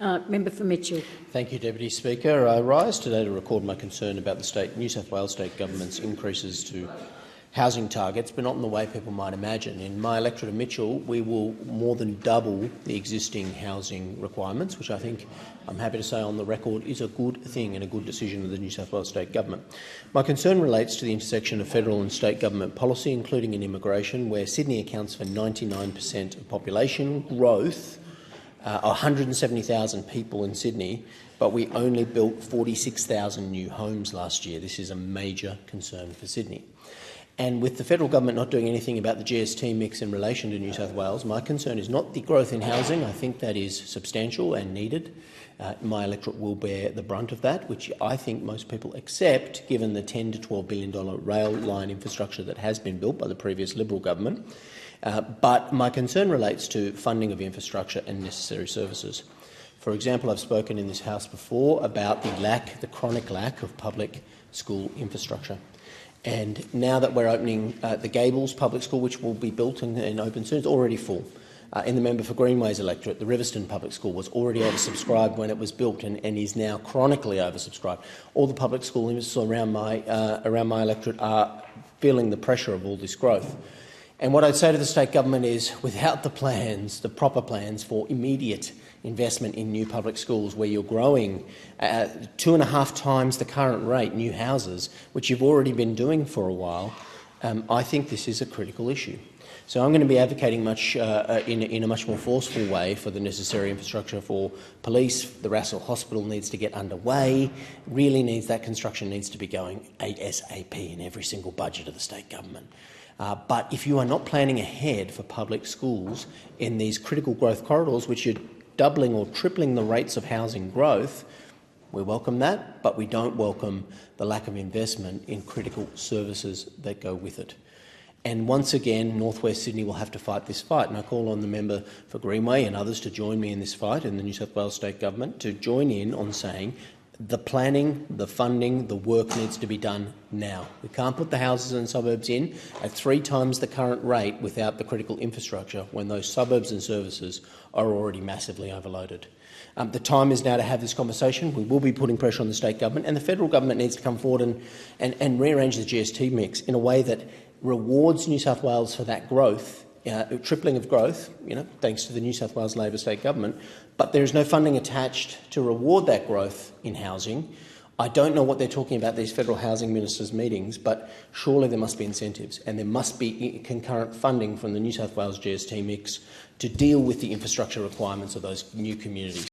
Member for Mitchell. Thank you, Deputy Speaker. I rise today to record my concern about the New South Wales State Government's increases to housing targets, but not in the way people might imagine. In my electorate of Mitchell, we will more than double the existing housing requirements, which I think, I'm happy to say on the record, is a good thing and a good decision of the New South Wales State Government. My concern relates to the intersection of federal and state government policy, including in immigration, where Sydney accounts for 99% of population growth, 170,000 people in Sydney, but we only built 46,000 new homes last year. This is a major concern for Sydney. And with the federal government not doing anything about the GST mix in relation to New South Wales, my concern is not the growth in housing. I think that is substantial and needed. My electorate will bear the brunt of that, which I think most people accept, given the $10 to $12 billion rail line infrastructure that has been built by the previous Liberal government. But my concern relates to funding of infrastructure and necessary services. For example, I've spoken in this House before about the chronic lack of public school infrastructure. And now that we're opening the Gables Public School, which will be built and open soon, it's already full. In the member for Greenway's electorate, the Riverstone Public School was already oversubscribed when it was built and is now chronically oversubscribed. All the public schools around my electorate are feeling the pressure of all this growth. And what I'd say to the state government is, without the proper plans for immediate investment in new public schools, where you're growing 2.5 times the current rate, new houses, which you've already been doing for a while, I think this is a critical issue. So I'm going to be advocating in a much more forceful way for the necessary infrastructure for police. The Russell Hospital needs to get underway. That construction needs to be going ASAP in every single budget of the state government. But if you are not planning ahead for public schools in these critical growth corridors, which are doubling or tripling the rates of housing growth, we welcome that, but we don't welcome the lack of investment in critical services that go with it. And once again, North West Sydney will have to fight this fight, and I call on the member for Greenway and others to join me in this fight, and the New South Wales State Government to join in on saying the planning, the funding, the work needs to be done now. We can't put the houses and suburbs in at 3 times the current rate without the critical infrastructure when those suburbs and services are already massively overloaded. The time is now to have this conversation. We will be putting pressure on the state government, and the federal government needs to come forward and rearrange the GST mix in a way that rewards New South Wales for that growth, tripling of growth, thanks to the New South Wales Labor state government, but there is no funding attached to reward that growth in housing. I don't know what they're talking about, these federal housing ministers' meetings, but surely there must be incentives and there must be concurrent funding from the New South Wales GST mix to deal with the infrastructure requirements of those new communities.